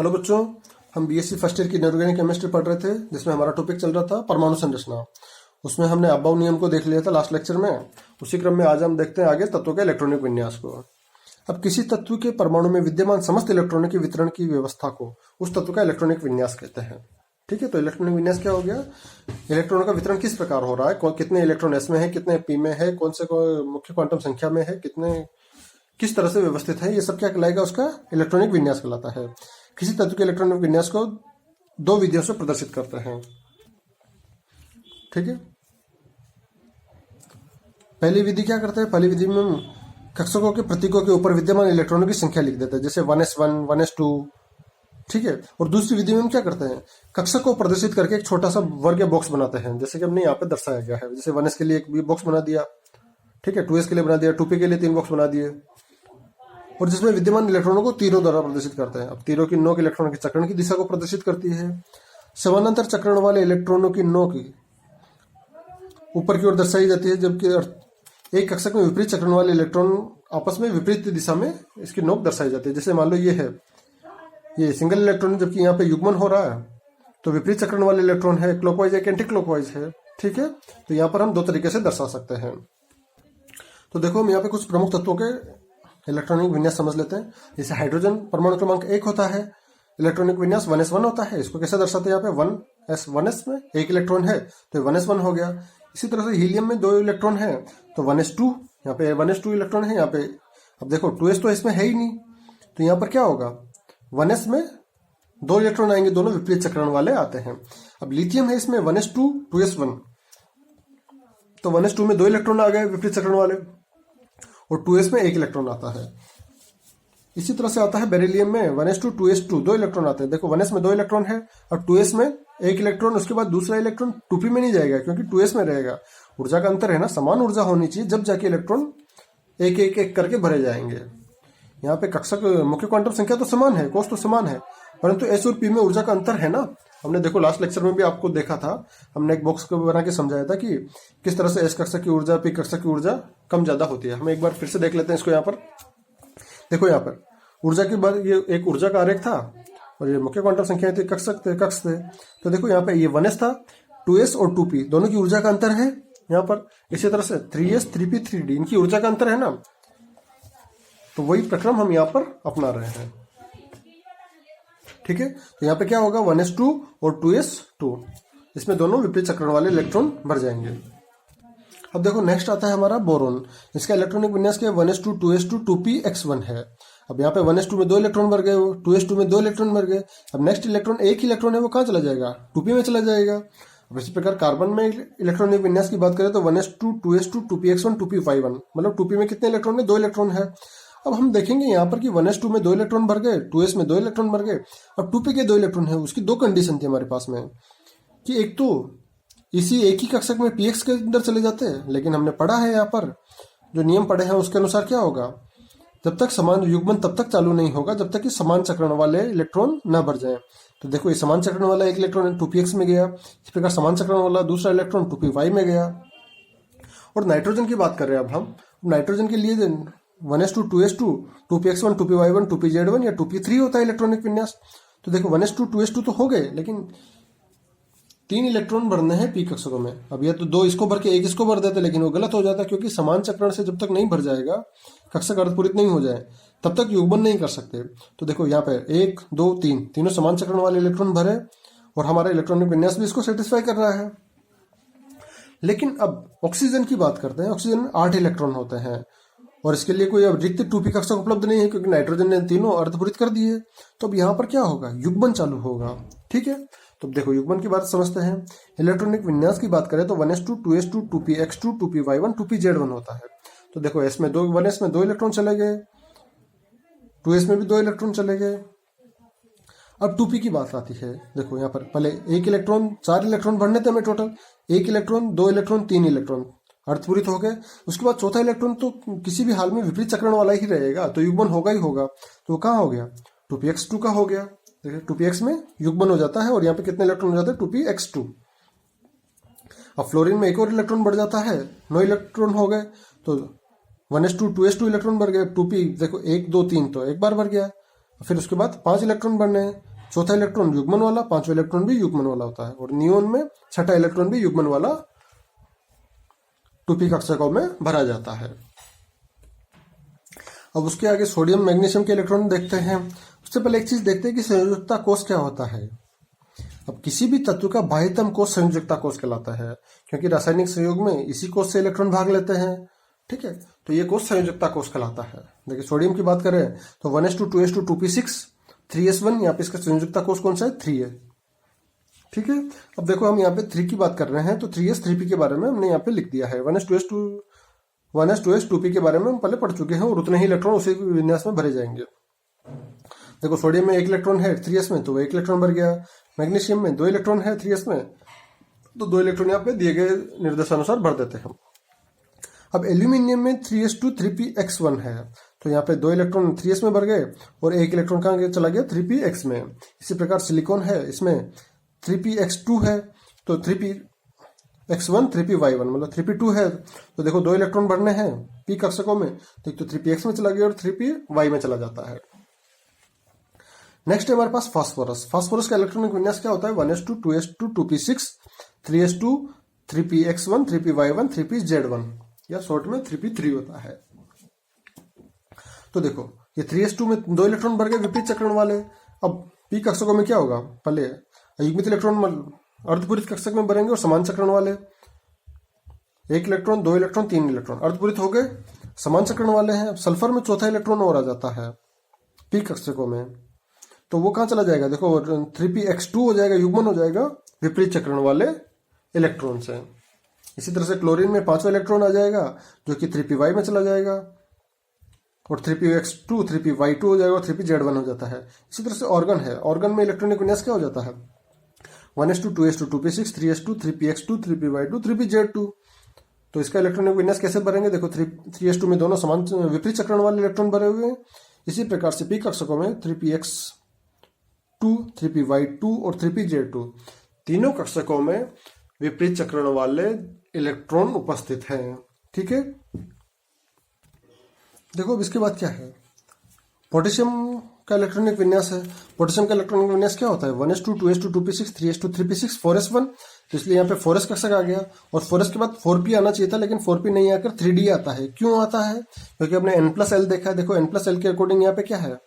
Hello बच्चों, हम BSc first year की इनऑर्गेनिक केमिस्ट्री पढ़ रहे थे, जिसमें हमारा टॉपिक चल रहा था परमाणु संरचना। उसमें हमने अबाव नियम को देख लिया था लास्ट लेक्चर में। उसी क्रम में आज हम देखते हैं आगे तत्वों के इलेक्ट्रॉनिक विन्यास को। अब किसी तत्व के परमाणु में विद्यमान समस्त इलेक्ट्रॉनों के वितरण की व्यवस्था को उस तत्व का इलेक्ट्रॉनिक विन्यास कहते हैं। ठीक है, तो इलेक्ट्रॉनिक विन्यास क्या हो गया? इलेक्ट्रॉनों का वितरण किस प्रकार हो रहा है, कितने इलेक्ट्रॉन एस में है, कितने पी में है, कौन से मुख्य क्वांटम संख्या में है, किस तरह से व्यवस्थित है, ये सब क्या कहलाएगा? उसका इलेक्ट्रॉनिक विन्यास कहलाता है। किसी तत्व के इलेक्ट्रॉनिक विन्यास को दो विधियों से प्रदर्शित करते हैं। ठीक है, पहली विधि क्या करते हैं? पहली विधि में हम कक्षकों के प्रतीकों के ऊपर विद्यमान इलेक्ट्रॉनों की संख्या लिख देते हैं, जैसे 1s1 1s2। ठीक है, और दूसरी विधि में हम क्या करते हैं? कक्षक को प्रदर्शित करके एक छोटा सा वर्ग बॉक्स बनाते हैं, जैसे कि हमने यहाँ पे दर्शाया गया है। जैसे 1s के लिए एक बॉक्स बना दिया, ठीक है, 2s के लिए बना दिया, 2p के लिए 3 बॉक्स बना दिए, और जिसमें विद्यमान इलेक्ट्रॉनों को तीरों द्वारा प्रदर्शित करते हैं। अब तीरों की नोक इलेक्ट्रॉन की चक्रण की दिशा को प्रदर्शित करती है। समानांतर चक्रण वाले इलेक्ट्रॉनों की नोक ऊपर की ओर दर्शाई जाती है, जबकि एक कक्षक में विपरीत चक्रण वाले इलेक्ट्रॉन आपस में विपरीत दिशा में इसकी नोक दर्शाई जाती है। जैसे मान लो ये सिंगल इलेक्ट्रॉन, जबकि यहाँ पे युग्मन हो रहा है, तो विपरीत चक्रण वाले इलेक्ट्रॉन है, क्लॉकवाइज है कि एंटी क्लॉकवाइज है। ठीक है, तो यहाँ पर हम दो तरीके से दर्शा सकते हैं। तो देखो, हम यहाँ पे कुछ प्रमुख तत्वों के इलेक्ट्रॉनिक विन्यास समझ लेते हैं। जैसे हाइड्रोजन परमाणु क्रमांक 1 होता है, इलेक्ट्रॉनिक विन्यास 1s1 होता है। इसको कैसे दर्शाते हैं? यहाँ पे 1s में एक इलेक्ट्रॉन है तो 1s1 हो गया। इसी तरह से हीलियम में 2 इलेक्ट्रॉन है तो 1s2, यहाँ पे 1s2 इलेक्ट्रॉन है। यहाँ पे अब देखो 2s तो इसमें है ही नहीं, तो यहाँ पर क्या होगा? 1s में 2 इलेक्ट्रॉन आएंगे, दोनों विपरीत चक्रण वाले आते हैं। अब लिथियम है, इसमें 1s2 2s1, तो 1s2 में 2 इलेक्ट्रॉन आ गए विपरीत चक्रण वाले, और 2s में 1 इलेक्ट्रॉन आता है। इसी तरह से आता है बेरिलियम में 1s2 2s2, 2 इलेक्ट्रॉन आते हैं। देखो 1s में 2 इलेक्ट्रॉन है और 2s में 1 इलेक्ट्रॉन, उसके बाद दूसरा इलेक्ट्रॉन 2p में नहीं जाएगा, क्योंकि 2s में रहेगा। ऊर्जा का अंतर है ना, समान ऊर्जा होनी चाहिए, जब जाके इलेक्ट्रॉन एक एक एक करके भरे जाएंगे। यहाँ पे कक्षक मुख्य क्वांटम संख्या तो समान है, कोष तो समान है, परंतु एस और पी में ऊर्जा का अंतर है ना। हमने देखो लास्ट लेक्चर में भी आपको देखा था, हमने एक बॉक्स को बना के समझाया था कि किस तरह से एस कक्षक की ऊर्जा पी कक्षक की ऊर्जा कम ज्यादा होती है। हम एक बार फिर से देख लेते हैं इसको। यहाँ पर देखो, यहाँ पर ऊर्जा की बार ये एक ऊर्जा का आरेख था और ये मुख्य क्वांटम संख्या थी, कक्षक थे, कक्ष थे। तो देखो यहाँ पे ये 1s था, 2s और 2p दोनों की ऊर्जा का अंतर है यहाँ पर। इसी तरह से 3s 3p 3d इनकी ऊर्जा का अंतर है ना, तो वही प्रक्रम हम यहाँ पर अपना रहे हैं। ठीक है, तो यहाँ पे क्या होगा? 1s2 और 2s2, इसमें दोनों विपरीत चक्रण वाले इलेक्ट्रॉन भर जाएंगे। अब देखो नेक्स्ट आता है हमारा बोरोन। इसका इलेक्ट्रॉनिक विन्यास क्या है? 1s2 2s2 2px1 है। अब यहाँ पे 1s2 में 2 इलेक्ट्रॉन भर गए, 2s2 में 2 इलेक्ट्रॉन भर गए। अब नेक्स्ट इलेक्ट्रॉन, एक ही इलेक्ट्रॉन है, वो कहाँ चला जाएगा? 2p में चला जाएगा। अब इसी प्रकार कार्बन में इलेक्ट्रॉनिक विन्यास की बात करें तो 1s2 2s2 2px1 2p5, मतलब 2p में कितने इलेक्ट्रॉन है? 2 इलेक्ट्रॉन है। अब हम देखेंगे यहाँ पर कि 1s2 में 2 इलेक्ट्रॉन भर गए, 2s में 2 इलेक्ट्रॉन भर गए, अब 2p के 2 इलेक्ट्रॉन है। उसकी 2 कंडीशन थी हमारे पास में, कि एक तो इसी एक ही कक्षक में px के अंदर चले जाते हैं, लेकिन हमने पढ़ा है यहाँ पर जो नियम पढ़े हैं उसके अनुसार क्या होगा? जब तक समान युग्मन तब तक चालू नहीं होगा जब तक कि समान चक्रण वाले इलेक्ट्रॉन न भर जाए। तो देखो, ये समान चक्रण वाला एक इलेक्ट्रॉन 2px में गया, इस प्रकार समान चक्रण वाला दूसरा इलेक्ट्रॉन 2py में गया। और नाइट्रोजन की बात कर रहे हैं अब हम। नाइट्रोजन के लिए 1s2 2s2 2px1 2py1 2pz1 या 2p3 होता है इलेक्ट्रॉनिक विन्यास। तो देखो 1s2 2s2 तो हो गए, लेकिन 3 इलेक्ट्रॉन भरने हैं पी कक्षकों में। अब ये तो 2 इसको भर के 1 इसको भर देते, लेकिन वो गलत हो जाता है, क्योंकि समान चक्रण से जब तक नहीं भर जाएगा, कक्षक अर्धपूरित नहीं हो जाए, तब तक युग्मन नहीं कर सकते। तो देखो यहाँ पे 1 2 3 तीनों समान चक्रण वाले इलेक्ट्रॉन भरे और हमारा इलेक्ट्रॉनिक विन्यास भी इसको सेटिस्फाई कर रहा है। लेकिन अब ऑक्सीजन की बात करते हैं। ऑक्सीजन में 8 इलेक्ट्रॉन होते हैं और इसके लिए कोई अब रिक्त 2p कक्षक उपलब्ध नहीं है, क्योंकि नाइट्रोजन ने तीनों अर्धपूरित कर दिए। तो अब यहाँ पर क्या होगा? युग्मन चालू होगा। ठीक है, तो देखो युग्मन की बात समझते हैं। इलेक्ट्रॉनिक विन्यास की बात करें तो 1s2 2s2 2px2 2py1 2pz1 होता है। तो देखो 1s में 2 इलेक्ट्रॉन चले गए, 2s में भी 2 इलेक्ट्रॉन चले गए। अब 2p की बात आती है। देखो यहाँ पर पहले 1 इलेक्ट्रॉन, 4 इलेक्ट्रॉन भरने थे हमें टोटल, 1 इलेक्ट्रॉन 2 इलेक्ट्रॉन 3 इलेक्ट्रॉन अर्धपूरित हो गए। उसके बाद चौथा इलेक्ट्रॉन तो किसी भी हाल में विपरीत चक्रण वाला ही रहेगा, तो युग्मन होगा ही होगा। तो कहाँ हो गया? 2px2 का हो गया। देखिए 2px में युग्मन हो जाता है और यहाँ पे कितने इलेक्ट्रॉन हो जाते हैं? 2px2। अब फ्लोरीन में एक और इलेक्ट्रॉन बढ़ जाता है, 9 इलेक्ट्रॉन हो गए, तो 1s2 2s2 इलेक्ट्रॉन बढ़ गए। 2p देखो 1 2 3 तो एक बार बढ़ गया, फिर उसके बाद 5 इलेक्ट्रॉन बढ़ने हैं, चौथा इलेक्ट्रॉन युग्मन वाला, पांचवा इलेक्ट्रॉन भी युग्मन वाला होता है, और नियोन में छठा इलेक्ट्रॉन भी युग्मन वाला 2p कक्षकों में भरा जाता है। अब उसके आगे सोडियम मैग्नीशियम के इलेक्ट्रॉन देखते हैं। उससे पहले एक चीज देखते हैं कि संयोजकता कोष क्या होता है। अब किसी भी तत्व का बाह्यतम कोष संयोजकता कोष कहलाता है, क्योंकि रासायनिक संयोग में इसी कोष से इलेक्ट्रॉन भाग लेते हैं। ठीक है, तो ये कोष संयोजकता कोष कहलाता है। देखिए सोडियम की बात करें तो 1s2 2s2 2p6 3s1, यहाँ पे इसका संयोजकता कोष कौन सा है, 3 है। ठीक है, अब देखो हम यहाँ पे 3 की बात कर रहे हैं, तो 3s 3p के बारे में हमने यहाँ पे लिख दिया है। 1s 2s 2p के बारे में हम पहले पढ़ चुके हैं, और उतने ही इलेक्ट्रॉन उसी विन्यास में भरे जाएंगे। देखो सोडियम में 1 इलेक्ट्रॉन है 3s में, तो 1 इलेक्ट्रॉन भर गया। मैग्नीशियम में 2 इलेक्ट्रॉन है 3s में, तो 2 इलेक्ट्रॉन यहाँ पे दिए गए निर्देशानुसार भर देते हैं। अब एल्यूमिनियम में 3s2 3px1 है, तो यहाँ पे 2 इलेक्ट्रॉन 3s में भर गए और 1 इलेक्ट्रॉन कहाँ चला गया, 3px में। इसी प्रकार सिलिकॉन है, इसमें 3px2 है, तो 3px1 3py1 मतलब 3p2 है, तो देखो 2 इलेक्ट्रॉन भरने हैं p कक्षकों में, तो 3px में चला गया और 3py में चला जाता है। नेक्स्ट है हमारे पास फास्फोरस। फास्फोरस का इलेक्ट्रॉनिक विन्यास क्या होता है, 1s2 2s2 2p6 3s2 3px1 3py1 3pz1, या शॉर्ट में 3p3 होता है। तो देखो ये 3s2 में 2 इलेक्ट्रॉन भर गए विपरीत चक्रण वाले। अब p कक्षकों में क्या होगा, पहले अयुग्मित इलेक्ट्रॉन अर्धपूरित कक्षक में भरेंगे और समान चक्रण वाले। 1 इलेक्ट्रॉन 2 इलेक्ट्रॉन 3 इलेक्ट्रॉन अर्धपूरित हो गए, समान चक्रण वाले हैं। अब सल्फर में चौथा इलेक्ट्रॉन और आ जाता है p कक्षकों में, तो वो कहाँ चला जाएगा, देखो 3px2 हो जाएगा, युग्मन हो जाएगा विपरीत चक्रण वाले इलेक्ट्रॉन से। इसी तरह से क्लोरीन में 5वां इलेक्ट्रॉन आ जाएगा, जो कि 3py में चला जाएगा, और 3px2 3py2 हो जाएगा और 3pz1 हो जाता है। इसी तरह से ऑर्गन है, ऑर्गन में इलेक्ट्रॉनिक विन्यास क्या हो जाता है, 1s2 2s2 2p6 3s2 3px2 3py2 3pz2। तो इसका इलेक्ट्रॉनिक विन्यास कैसे भरेंगे, देखो 3s2 में दोनों समान विपरीत चक्रण वाले इलेक्ट्रॉन भरे हुए हैं। इसी प्रकार से p कक्षकों में 3px2 3py2 और 3pz2 तीनों कक्षकों में विपरीत चक्रण वाले इलेक्ट्रॉन उपस्थित हैं। ठीक है, देखो अब इसके बाद क्या है, पोटेशियम का इलेक्ट्रॉनिक विन्यास है। पोटेशियम का इलेक्ट्रॉनिक विन्यास क्या होता है, 1s2 2s2 2p6 3s2 3p6 4s1, तो इसलिए यहाँ पे 4s कक्षक आ गया, और 4s के बाद 4p आना चाहिए था, लेकिन 4p नहीं आकर 3d आता है। क्यों आता है, क्योंकि हमने n+l देखा है। देखो n+l के अकॉर्डिंग यहाँ पे क्या है,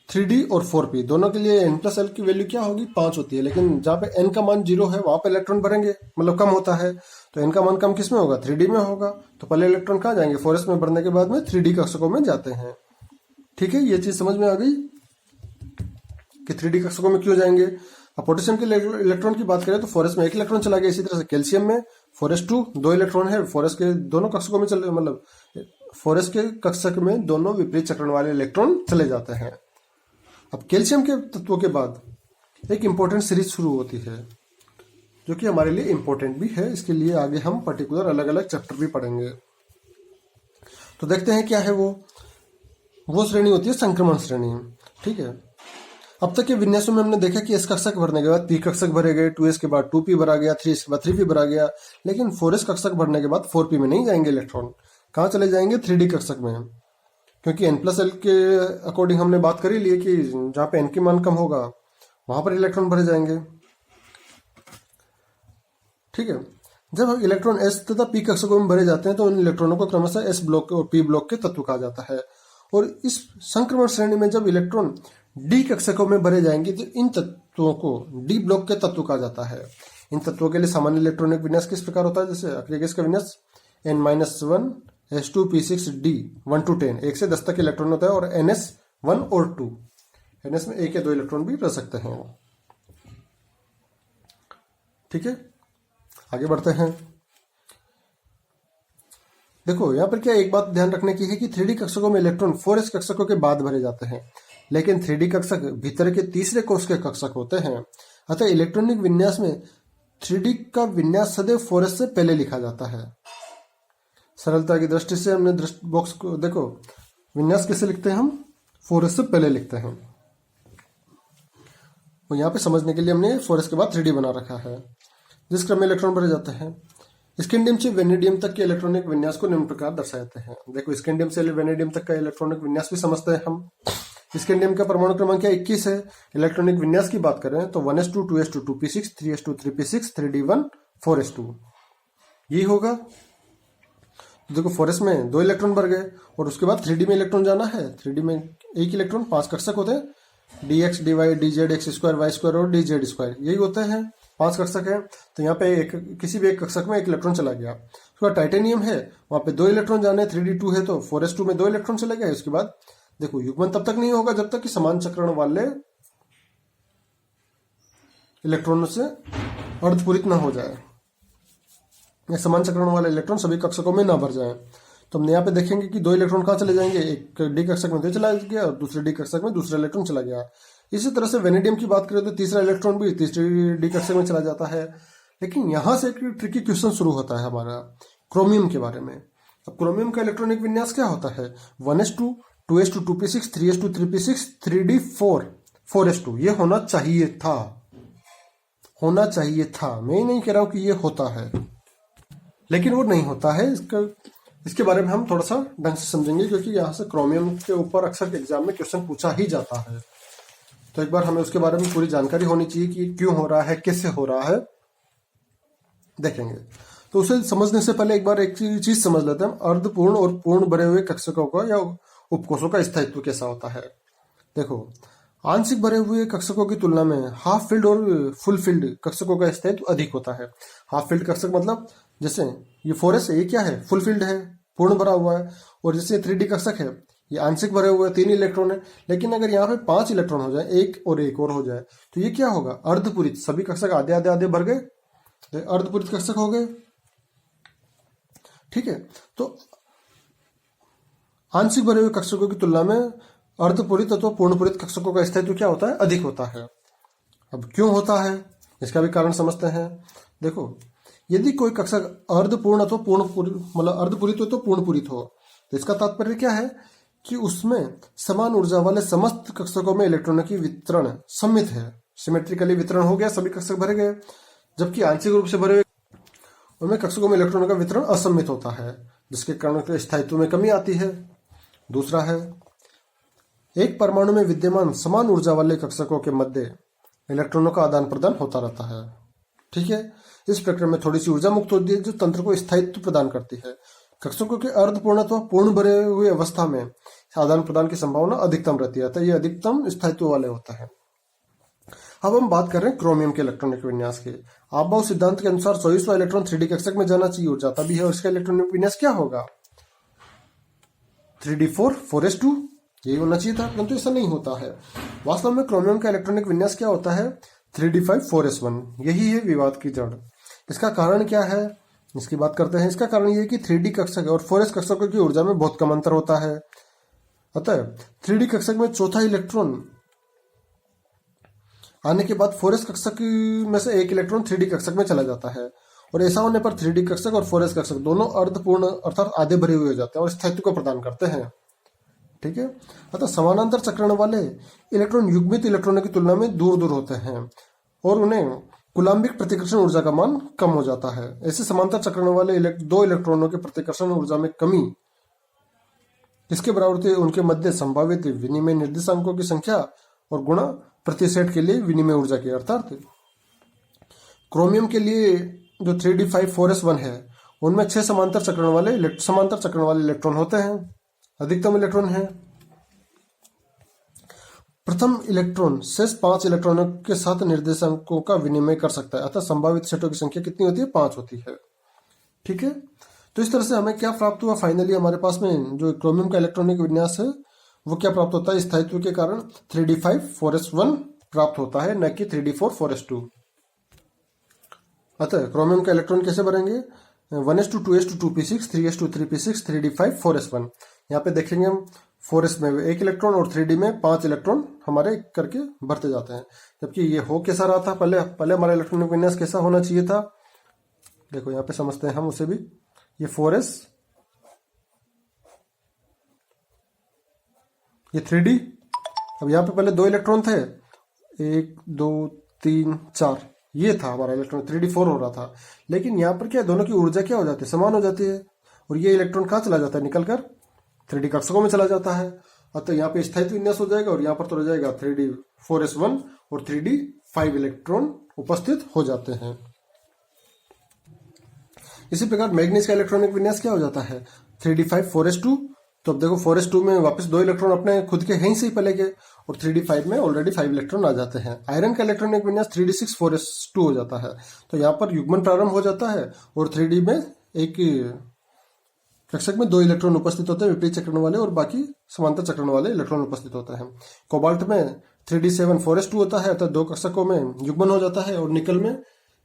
3d और 4p दोनों के लिए n+l की वैल्यू क्या होगी, 5 होती है, लेकिन जहाँ पे n का मान 0 है वहां पे इलेक्ट्रॉन भरेंगे, मतलब कम होता है, तो n का मान कम किस में होगा, 3d में होगा। तो पहले इलेक्ट्रॉन कहाँ जाएंगे, 4s में भरने के बाद में 3d कक्षकों में जाते हैं। ठीक है, ये चीज समझ में आ गई कि 3d कक्षकों में क्यों जाएंगे। अब पोटेशियम के इलेक्ट्रॉन की बात करें तो 4s में 1 इलेक्ट्रॉन चला गया। इसी तरह से कैल्शियम में 4s2 2 इलेक्ट्रॉन है, 4s के दोनों कक्षकों में चले, मतलब 4s के कक्षक में दोनों विपरीत चक्रण वाले इलेक्ट्रॉन चले जाते हैं। अब कैल्शियम के तत्वों के बाद एक इंपॉर्टेंट सीरीज शुरू होती है, जो कि हमारे लिए इंपॉर्टेंट भी है। इसके लिए आगे हम पर्टिकुलर अलग अलग चैप्टर भी पढ़ेंगे। तो देखते हैं क्या है वो श्रेणी होती है संक्रमण श्रेणी। ठीक है, अब तक के विन्यासों में हमने देखा कि s कक्षक भरने के बाद p कक्षक भरे गए, 2s के बाद 2p भरा गया, 3s के बाद 3p भरा गया, लेकिन 4s कक्षक भरने के बाद 4p में नहीं जाएंगे इलेक्ट्रॉन। कहाँ चले जाएंगे, 3d कक्षक में, क्योंकि n+l के अकॉर्डिंग हमने बात करी ली कि जहाँ पे n की मान कम होगा वहां पर इलेक्ट्रॉन भरे जाएंगे। ठीक है, जब इलेक्ट्रॉन s तथा p कक्षकों में भरे जाते हैं तो उन इलेक्ट्रॉनों को क्रमशः s ब्लॉक और p ब्लॉक के तत्व कहा जाता है। और इस संक्रमण श्रेणी में जब इलेक्ट्रॉन d कक्षकों में भरे जाएंगे तो इन तत्वों को d ब्लॉक के तत्व कहा जाता है। इन तत्वों के लिए सामान्य इलेक्ट्रॉनिक विन्यास किस प्रकार होता है, जैसे अक्रिय गैस का विन्यास n-1 s2p6d 1 to 10, 1 से 10 तक इलेक्ट्रॉन होता है, और ns 1 और 2, ns में 1 या 2 इलेक्ट्रॉन भी रह सकते हैं। ठीक है, आगे बढ़ते हैं। देखो यहाँ पर क्या एक बात ध्यान रखने की है कि 3d कक्षकों में इलेक्ट्रॉन 4s कक्षकों के बाद भरे जाते हैं, लेकिन 3d कक्षक भीतर के तीसरे कोष के कक्षक होते हैं। अतः इलेक्ट्रॉनिक विन्यास में 3d का विन्यास सदैव 4s से पहले लिखा जाता है। सरलता की दृष्टि से हमने बॉक्स को देखो, विन्यास कैसे लिखते हैं हम, 4s से पहले लिखते हैं, और यहाँ पे समझने के लिए हमने 4s के बाद 3d बना रखा है। जिस क्रम में इलेक्ट्रॉन भरे जाते हैं, स्कैंडियम से वेनेडियम तक के इलेक्ट्रॉनिक विन्यास को निम्न प्रकार दर्शाते हैं। देखो स्कैंडियम से वेनेडियम तक का इलेक्ट्रॉनिक विन्यास भी समझते हैं हम। इसके नियम का परमाणु क्रमांक क्या 21 है। इलेक्ट्रॉनिक विन्यास की बात करें तो 1s2 2s2 2p6 3s2 3p6 3d1 4s2 यही होगा। तो देखो 4s में 2 इलेक्ट्रॉन भर गए और उसके बाद 3d में इलेक्ट्रॉन जाना है। 3d में एक इलेक्ट्रॉन 5 कक्षक होते हैं, dx dy dz x square y square और dz स्क्वायर यही होते हैं। 5 कक्षक है तो यहाँ पे किसी भी एक कक्षक में एक इलेक्ट्रॉन चला गया। उसके बाद टाइटेनियम है, वहां पे 2 इलेक्ट्रॉन जाने, 3d2 है तो 4s2 में 2 इलेक्ट्रॉन चले गए। उसके बाद देखो युग्मन तब तक नहीं होगा जब तक कि समान चक्रण वाले इलेक्ट्रॉनों से अर्धपूरित ना हो जाए, या समान चक्रण वाले इलेक्ट्रॉन सभी कक्षकों में ना भर जाए। तो हम यहाँ पे देखेंगे कि 2 इलेक्ट्रॉन कहाँ चले जाएंगे, एक डी कक्षक में 2 चला गया और दूसरे डी कक्षक में दूसरा इलेक्ट्रॉन चला गया। इसी तरह से वेनेडियम की बात करें तो तीसरा इलेक्ट्रॉन भी तीसरी डी कक्षक में चला जाता है। लेकिन यहां से एक ट्रिकी क्वेश्चन शुरू होता है हमारा क्रोमियम के बारे में। अब क्रोमियम का इलेक्ट्रॉनिक विन्यास क्या होता है, 1s2 2s2 2p6 3s2 3p6 3d4 4s2 ये होना चाहिए था, मैं ही नहीं कह रहा हूं कि ये होता है, लेकिन वो नहीं होता है। इसके बारे में हम थोड़ा सा ढंग से समझेंगे क्योंकि यहाँ से क्रोमियम के ऊपर अक्सर एग्जाम में क्वेश्चन पूछा ही जाता है। तो एक बार हमें उसके बारे में पूरी जानकारी होनी चाहिए कि क्यों हो रहा है, कैसे हो रहा है, देखेंगे। तो उसे समझने से पहले एक बार एक चीज समझ लेते हैं, अर्धपूर्ण और पूर्ण भरे हुए कक्षकों का या उपकोषों का स्थायित्व कैसा होता है। देखो आंशिक भरे हुए कक्षकों की तुलना में हाफ फील्ड और फुल फील्ड कक्षकों का स्थायित्व अधिक होता है। हाफ फील्ड कक्षक मतलब जैसे ये 4s है, ये क्या है, फुल फील्ड है, पूर्ण भरा हुआ है। और जैसे 3d कक्षक है, ये आंशिक भरे हुए 3 इलेक्ट्रॉन है। लेकिन अगर यहाँ पे 5 इलेक्ट्रॉन हो जाए, एक और हो जाए, तो ये क्या होगा, अर्धपूरित, सभी कक्षक आधे आधे आधे भर गए, अर्धपूरित कक्षक हो गए। ठीक है, तो आंशिक भरे हुए कक्षकों की तुलना में अर्धपूरित अथवा पूर्णपूरित कक्षकों का स्थायित्व क्या होता है, अधिक होता है। अब क्यों होता है, इसका भी कारण समझते हैं। देखो यदि कोई कक्षक अर्धपूर्ण अथवा पूर्ण मतलब अर्धपूरित हो तो पूर्णपूरित हो, तो इसका तात्पर्य क्या है कि उसमें समान ऊर्जा वाले समस्त कक्षकों में इलेक्ट्रॉनों की वितरण सम्मित है, सिमेट्रिकली वितरण हो गया, सभी कक्षक भरे गए। जबकि आंशिक रूप से भरे हुए उनमें कक्षकों में इलेक्ट्रॉनों का वितरण असम्मित होता है, जिसके कारण स्थायित्व में कमी आती है। दूसरा है, एक परमाणु में विद्यमान समान ऊर्जा वाले कक्षकों के मध्य इलेक्ट्रॉनों का आदान प्रदान होता रहता है। ठीक है, इस प्रक्रिया में थोड़ी सी ऊर्जा मुक्त होती है जो तंत्र को स्थायित्व प्रदान करती है। कक्षकों के अर्धपूर्ण अथवा पूर्ण भरे हुए अवस्था में आदान प्रदान की संभावना अधिकतम रहती है, तो ये अधिकतम स्थायित्व वाले होता है। अब हम बात कर रहे हैं क्रोमियम के इलेक्ट्रॉनिक विन्यास के। आपबाउ सिद्धांत के अनुसार 24वां इलेक्ट्रॉन 3d कक्षक में जाना चाहिए और जाता भी है, और इसका इलेक्ट्रॉनिक विन्यास क्या होगा, 3d4 4s2 यही होना चाहिए था, परंतु ऐसा नहीं होता है। वास्तव में क्रोमियम का इलेक्ट्रॉनिक विन्यास क्या होता है, 3d5 4s1 यही है विवाद की जड़। इसका कारण क्या है, इसकी बात करते हैं। इसका कारण यह है कि 3d कक्षक और 4s कक्षकों की ऊर्जा में बहुत कम अंतर होता है। अतः 3d कक्षक में चौथा इलेक्ट्रॉन आने के बाद 4s कक्षक में से एक इलेक्ट्रॉन 3d कक्षक में चला जाता है, और ऐसा होने पर 3d कक्षक और 4s कक्षक दोनों अर्धपूर्ण अर्थात आधे भरे हुए हो जाते हैं और स्थायित्व को प्रदान करते हैं। ठीक है, अतः समानांतर चक्रण वाले इलेक्ट्रॉन युग्मित इलेक्ट्रॉनों की तुलना में दूर दूर होते हैं और उन्हें कुलाम्बिक प्रतिकर्षण ऊर्जा का मान कम हो जाता है। ऐसे समांतर चक्रण वाले दो इलेक्ट्रॉनों के प्रतिकर्षण ऊर्जा में कमी इसके बराबर थे उनके मध्य संभावित विनिमय निर्देशांकों की संख्या और गुणा प्रति सेट के लिए विनिमय ऊर्जा की। अर्थात क्रोमियम के लिए जो 3d5 4s1 है उनमें 6 समांतर चक्रण वाले इलेक्ट्रॉन होते हैं, अधिकतम इलेक्ट्रॉन है। प्रथम इलेक्ट्रॉन शेष 5 इलेक्ट्रॉनों के साथ निर्देशांकों का विनिमय कर सकता है, अतः संभावित सेटों की संख्या कितनी होती है, 5 होती है। ठीक है, तो इस तरह से हमें क्या प्राप्त हुआ, फाइनली हमारे पास में जो क्रोमियम का इलेक्ट्रॉनिक विन्यास है वो क्या प्राप्त होता है, स्थायित्व के कारण 3d5 4s1 प्राप्त होता है, न कि 3d4 4s2। अतः क्रोमियम का इलेक्ट्रॉन कैसे भरेंगे, 1s2 2s2 2p6 3s2 3p6 3d5 4s1। यहाँ पे देखेंगे हम 4s में एक इलेक्ट्रॉन और 3d में 5 इलेक्ट्रॉन हमारे करके भरते जाते हैं। जबकि ये हो कैसा रहा था, पहले हमारा इलेक्ट्रॉनिक विन्यास कैसा होना चाहिए था, देखो यहाँ पे समझते हैं हम उसे भी। ये 4s, ये 3d। अब यहाँ पे पहले 2 इलेक्ट्रॉन थे, 1 2 3 4, ये था हमारा इलेक्ट्रॉन, 3d4 हो रहा था। लेकिन यहाँ पर क्या, दोनों की ऊर्जा क्या हो जाती है, समान हो जाती है, और ये इलेक्ट्रॉन कहाँ चला जाता है, निकलकर 3d कक्षकों में चला जाता है। अतः यहाँ पे स्थायित्व विन्यास हो जाएगा और यहाँ पर तो रह जाएगा 3d4s1 और 3d5 इलेक्ट्रॉन उपस्थित हो जाते हैं। इसी प्रकार मैग्नीज का इलेक्ट्रॉनिक विन्यास क्या हो जाता है 3d5 4s2। तो अब देखो 4s2 में वापस 2 इलेक्ट्रॉन अपने खुद के यहीं से ही पले गए और 3d5 में ऑलरेडी 5 इलेक्ट्रॉन आ जाते हैं। आयरन का इलेक्ट्रॉनिक विन्यास 3d6 4s2 हो जाता है। तो यहाँ पर युग्मन प्रारंभ हो जाता है और 3d में एक कक्षक में 2 इलेक्ट्रॉन उपस्थित होते हैं विपरीत चक्रण वाले और बाकी समांतर चक्रण वाले इलेक्ट्रॉन उपस्थित होते हैं। कोबाल्ट में 3d7 4s2 होता है, अतः 2 कक्षकों में युग्मन हो जाता है और निकल में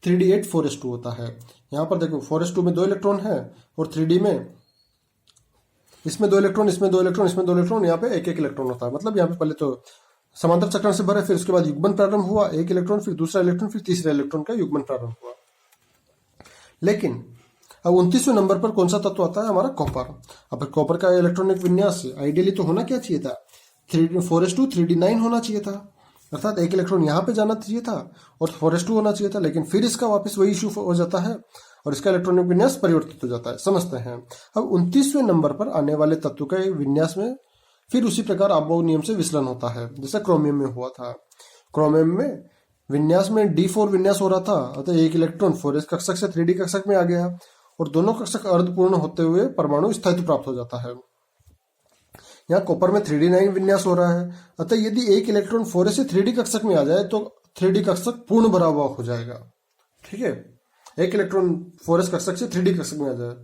3d8 4s2 होता है। यहाँ पर देखो 4s2 में 2 इलेक्ट्रॉन है और 3d में इसमें 2 इलेक्ट्रॉन, इसमें 2 इलेक्ट्रॉन, इसमें 2 इलेक्ट्रॉन, यहाँ पे एक इलेक्ट्रॉन होता है। मतलब यहाँ पे पहले तो समांतर चक्रण से भरे, फिर उसके बाद युग्मन प्रारंभ हुआ, 1 इलेक्ट्रॉन, फिर दूसरा इलेक्ट्रॉन, फिर तीसरा इलेक्ट्रॉन का युग्मन प्रारंभ हुआ। लेकिन अब 29वें नंबर पर कौन सा तत्व आता है हमारा कॉपर। अब कॉपर का इलेक्ट्रॉनिक विन्यास आइडियली तो होना क्या चाहिए था 4s2 3d9 होना चाहिए था, अर्थात 1 इलेक्ट्रॉन यहाँ पे जाना चाहिए था और 4s2 होना चाहिए था। लेकिन फिर इसका वापस वही इशू हो जाता है और इसका इलेक्ट्रॉनिक विन्यास परिवर्तित हो जाता है। समझते हैं। अब 29वें नंबर पर आने वाले तत्व के विन्यास में फिर उसी प्रकार अबोव नियम से विचलन होता है जैसा क्रोमियम में हुआ था। क्रोमियम में विन्यास में d4 विन्यास हो रहा था, अतः 1 इलेक्ट्रॉन 4s कक्षक से 3d कक्षक में आ गया और दोनों कक्षक अर्धपूर्ण होते हुए परमाणु स्थायित्व प्राप्त हो जाता है। यहाँ कॉपर में 3d9 विन्यास हो रहा है, अतः यदि 1 इलेक्ट्रॉन 4s से 3d कक्षक में आ जाए तो 3d कक्षक पूर्ण भरा हुआ हो जाएगा। ठीक है, 1 इलेक्ट्रॉन 4s कक्षक से 3d कक्षक में आ जाए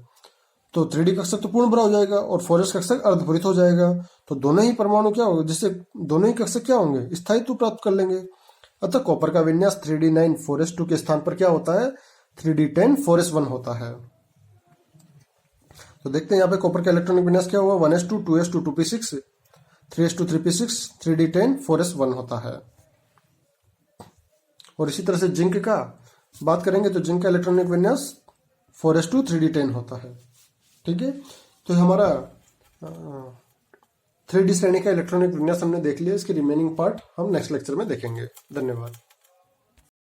तो 3d कक्षक तो पूर्ण भरा हो जाएगा और 4s कक्षक अर्धपूरित हो जाएगा। तो दोनों ही परमाणु क्या होगा, जिससे दोनों ही कक्षक क्या होंगे, स्थायित्व प्राप्त कर लेंगे। अतः कॉपर का विन्यास 3d9 4s2 के स्थान पर क्या होता है 3d10 4s1 होता है। तो देखते हैं यहाँ पे कॉपर का इलेक्ट्रॉनिक विन्यास क्या हुआ 1s2 2s2 2p6 3s2 3p6 3d10 4s1 होता है। और इसी तरह से जिंक का बात करेंगे तो जिंक का इलेक्ट्रॉनिक विन्यास 4s2 3d10 होता है। ठीक है, तो हमारा 3d श्रेणी का इलेक्ट्रॉनिक विन्यास हमने देख लिया। इसके रिमेनिंग पार्ट हम नेक्स्ट लेक्चर में देखेंगे। धन्यवाद।